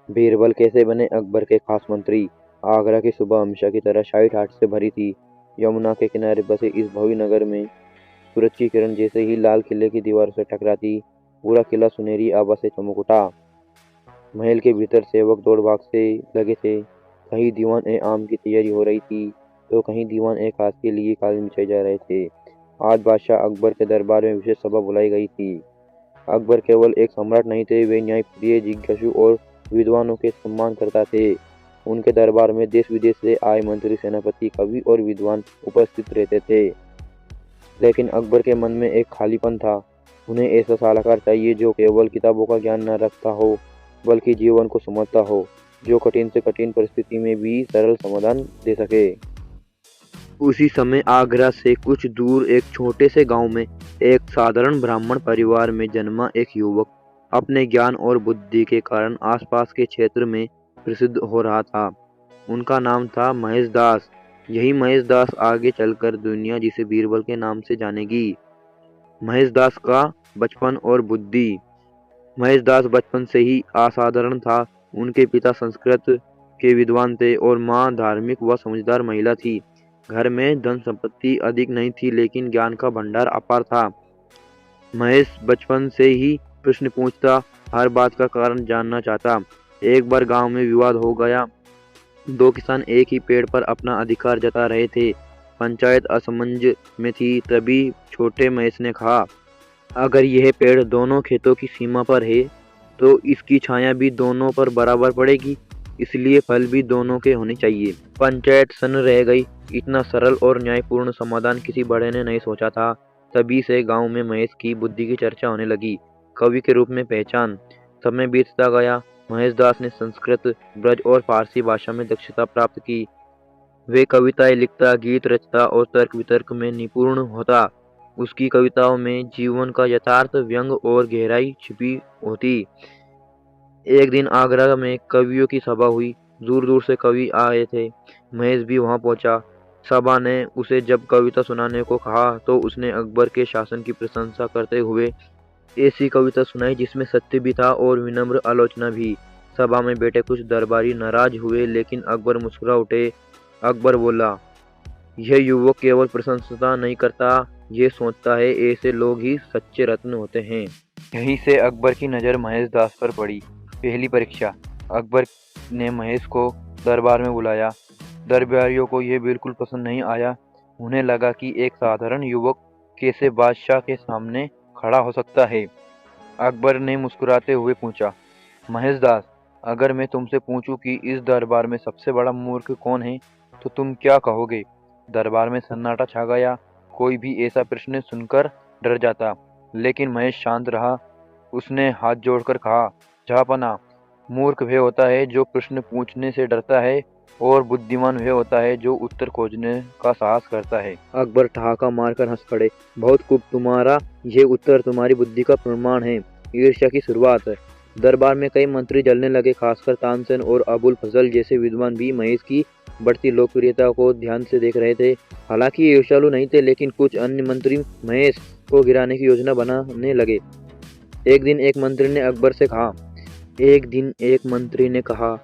बीरबल कैसे बने अकबर के खास मंत्री। आगरा की सुबह हमेशा की तरह शाही ठाठ से भरी थी। यमुना के किनारे बसे इस भव्य नगर में सूरज की किरण जैसे ही लाल किले की दीवारों से टकराती, पूरा किला सुनहरी आभा से चमक उठा। महल के भीतर सेवक दौड़ भाग से लगे थे। कहीं दीवान ए आम की तैयारी हो रही थी, तो कहीं दीवान ए खास के लिए कालीन बिछाए जा रहे थे। आज बादशाह अकबर के दरबार में विशेष सभा बुलाई गई थी। अकबर केवल एक सम्राट नहीं थे, वे न्यायप्रिय, जिज्ञासु और विद्वानों के सम्मान करता थे। उनके दरबार में देश विदेश से आए मंत्री, सेनापति, कवि और विद्वान उपस्थित रहते थे। लेकिन अकबर के मन में एक खालीपन था। उन्हें ऐसा सलाहकार चाहिए जो केवल किताबों का ज्ञान न रखता हो, बल्कि जीवन को समझता हो, जो कठिन से कठिन परिस्थिति में भी सरल समाधान दे सके। उसी समय आगरा से कुछ दूर एक छोटे से गांव में एक साधारण ब्राह्मण परिवार में जन्मा एक युवक अपने ज्ञान और बुद्धि के कारण आसपास के क्षेत्र में प्रसिद्ध हो रहा था। उनका नाम था महेश दास। यही महेश दास आगे चलकर दुनिया जिसे बीरबल के नाम से जानेगी। महेश दास का बचपन और बुद्धि। महेश दास बचपन से ही असाधारण था। उनके पिता संस्कृत के विद्वान थे और माँ धार्मिक व समझदार महिला थी। घर में धन संपत्ति अधिक नहीं थी, लेकिन ज्ञान का भंडार अपार था। महेश बचपन से ही प्रश्न पूछता, हर बात का कारण जानना चाहता। एक बार गांव में विवाद हो गया। दो किसान एक ही पेड़ पर अपना अधिकार जता रहे थे। पंचायत असमंज में थी। तभी छोटे महेश ने कहा, अगर यह पेड़ दोनों खेतों की सीमा पर है, तो इसकी छाया भी दोनों पर बराबर पड़ेगी, इसलिए फल भी दोनों के होने चाहिए। पंचायत सन्न रह गई। इतना सरल और न्यायपूर्ण समाधान किसी बड़े ने नहीं सोचा था। तभी से गांव में महेश की बुद्धि की चर्चा होने लगी। कवि के रूप में पहचान। समय बीतता गया। महेश दास ने संस्कृत, ब्रज और फारसी भाषा में दक्षता प्राप्त की। वे कविताएं लिखता, गीत रचता और तर्क वितर्क में निपुण होता। उसकी कविताओं में जीवन का यथार्थ, व्यंग और गहराई छिपी होती। एक दिन आगरा में कवियों की सभा हुई। दूर दूर से कवि आए थे। महेश भी वहां पहुंचा। सभा ने उसे जब कविता सुनाने को कहा, तो उसने अकबर के शासन की प्रशंसा करते हुए ऐसी कविता सुनाई जिसमें सत्य भी था और विनम्र आलोचना भी। सभा में बैठे कुछ दरबारी नाराज हुए, लेकिन अकबर मुस्कुरा उठे। अकबर बोला, यह युवक केवल प्रशंसा नहीं करता, ये सोचता है, ऐसे लोग ही सच्चे रत्न होते हैं। यहीं से अकबर की नज़र महेश दास पर पड़ी। पहली परीक्षा। अकबर ने महेश को दरबार में बुलाया। दरबारियों को यह बिल्कुल पसंद नहीं आया। उन्हें लगा कि एक साधारण युवक कैसे बादशाह के सामने खड़ा हो सकता है। अकबर ने मुस्कुराते हुए पूछा, महेश दास, अगर मैं तुमसे पूछूं कि इस दरबार में सबसे बड़ा मूर्ख कौन है, तो तुम क्या कहोगे? दरबार में सन्नाटा छा गया। कोई भी ऐसा प्रश्न सुनकर डर जाता, लेकिन महेश शांत रहा। उसने हाथ जोड़कर कहा, जहाँपना, मूर्ख वह होता है जो प्रश्न पूछने से डरता है, और बुद्धिमान वह होता है जो उत्तर खोजने का साहस करता है। अकबर ठहाका मारकर हंस पड़े। बहुत खूब, तुम्हारा यह उत्तर तुम्हारी बुद्धि का प्रमाण है। ईर्ष्या की शुरुआत है। दरबार में कई मंत्री जलने लगे, खासकर तानसेन और अबुल फजल जैसे विद्वान भी महेश की बढ़ती लोकप्रियता को ध्यान से देख रहे थे। हालांकि ये ईर्ष्यालु नहीं थे, लेकिन कुछ अन्य मंत्री महेश को गिराने की योजना बनाने लगे। एक दिन एक मंत्री ने कहा,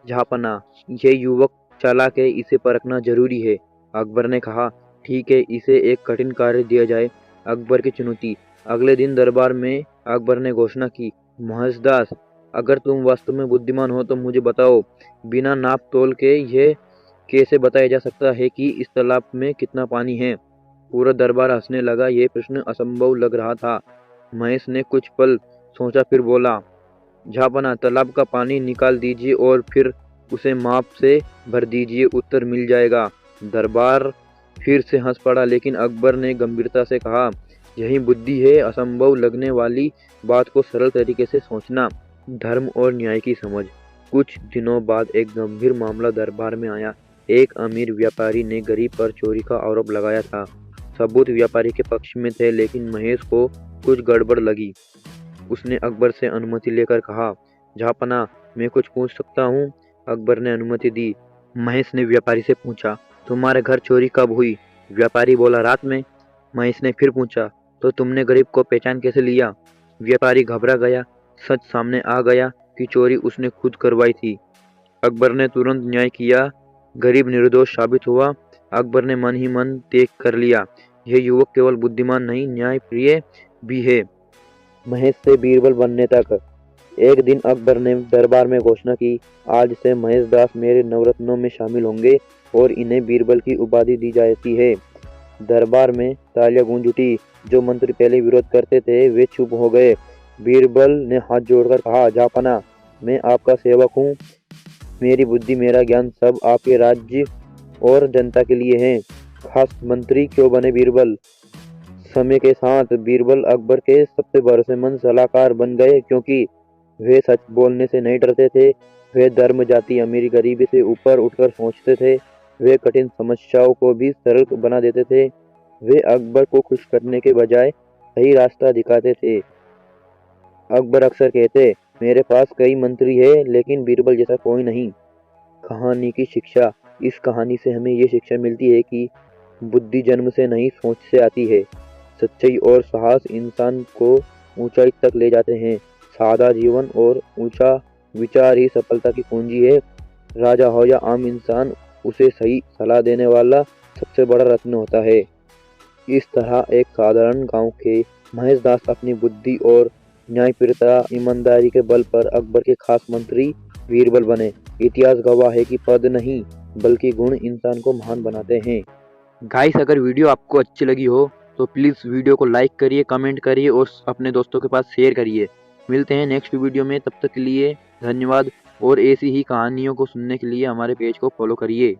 जहाँपना, यह युवक चालाक है, इसे परखना जरूरी है। अकबर ने कहा, ठीक है, इसे एक कठिन कार्य दिया जाए। अकबर की चुनौती। अगले दिन दरबार में अकबर ने घोषणा की, महेश दास, अगर तुम वास्तव में बुद्धिमान हो तो मुझे बताओ, बिना नाप तोल के यह कैसे बताया जा सकता है कि इस तालाब में कितना पानी है? पूरा दरबार हंसने लगा। यह प्रश्न असंभव लग रहा था। महेश ने कुछ पल सोचा, फिर बोला, झापना, तालाब का पानी निकाल दीजिए और फिर उसे माप से भर दीजिए, उत्तर मिल जाएगा। दरबार फिर से हंस पड़ा, लेकिन अकबर ने गंभीरता से कहा, यही बुद्धि है, असंभव लगने वाली बात को सरल तरीके से सोचना। धर्म और न्याय की समझ। कुछ दिनों बाद एक गंभीर मामला दरबार में आया। एक अमीर व्यापारी ने गरीब पर चोरी का आरोप लगाया था। सबूत व्यापारी के पक्ष में थे, लेकिन महेश को कुछ गड़बड़ लगी। उसने अकबर से अनुमति लेकर कहा, जहाँपना, मैं कुछ पूछ सकता हूँ? अकबर ने अनुमति दी। महेश ने व्यापारी से पूछा, तुम्हारे घर चोरी कब हुई? व्यापारी बोला, रात में। महेश ने फिर पूछा, तो तुमने गरीब को पहचान कैसे लिया? व्यापारी घबरा गया। सच सामने आ गया। की चोरी उसने खुद करवाई थी। अकबर ने तुरंत न्याय किया, गरीब निर्दोष साबित हुआ। अकबर ने मन ही मन त्याग कर लिया। यह युवक केवल बुद्धिमान नहीं, न्यायप्रिय भी है। महेश से बीरबल बनने तक। एक दिन अकबर ने दरबार में घोषणा की, आज से महेश दास मेरे नवरत्नों में शामिल होंगे और इन्हें बीरबल की उपाधि दी जाती है। दरबार में तालियां गूंज उठी। जो मंत्री पहले विरोध करते थे वे चुप हो गए। बीरबल ने हाथ जोड़कर कहा, जापना, मैं आपका सेवक हूँ। मेरी बुद्धि, मेरा ज्ञान सब आपके राज्य और जनता के लिए है। खास मंत्री क्यों बने बीरबल? समय के साथ बीरबल अकबर के सबसे भरोसेमंद सलाहकार बन गए, क्योंकि वे सच बोलने से नहीं डरते थे। वे धर्म, जाति, अमीरी, गरीबी से ऊपर उठकर सोचते थे। वे कठिन समस्याओं को भी सरल बना देते थे। वे अकबर को खुश करने के बजाय सही रास्ता दिखाते थे। अकबर अक्सर कहते, मेरे पास कई मंत्री है लेकिन बीरबल जैसा कोई नहीं। कहानी की शिक्षा। इस कहानी से हमें ये शिक्षा मिलती है कि बुद्धि जन्म से नहीं, सोच से आती है। सच्चाई और साहस इंसान को ऊंचाई तक ले जाते हैं। सादा जीवन और ऊंचा विचार ही सफलता की कुंजी है। राजा हो या आम इंसान, उसे सही सलाह देने वाला सबसे बड़ा रत्न होता है। इस तरह एक साधारण गांव के महेश दास अपनी बुद्धि और न्यायप्रियता, ईमानदारी के बल पर अकबर के खास मंत्री बीरबल बने। इतिहास गवाह है कि पद नहीं बल्कि गुण इंसान को महान बनाते हैं। गाइस, अगर वीडियो आपको अच्छी लगी हो तो प्लीज़ वीडियो को लाइक करिए, कमेंट करिए और अपने दोस्तों के पास शेयर करिए। मिलते हैं नेक्स्ट वीडियो में, तब तक के लिए धन्यवाद। और ऐसी ही कहानियों को सुनने के लिए हमारे पेज को फॉलो करिए।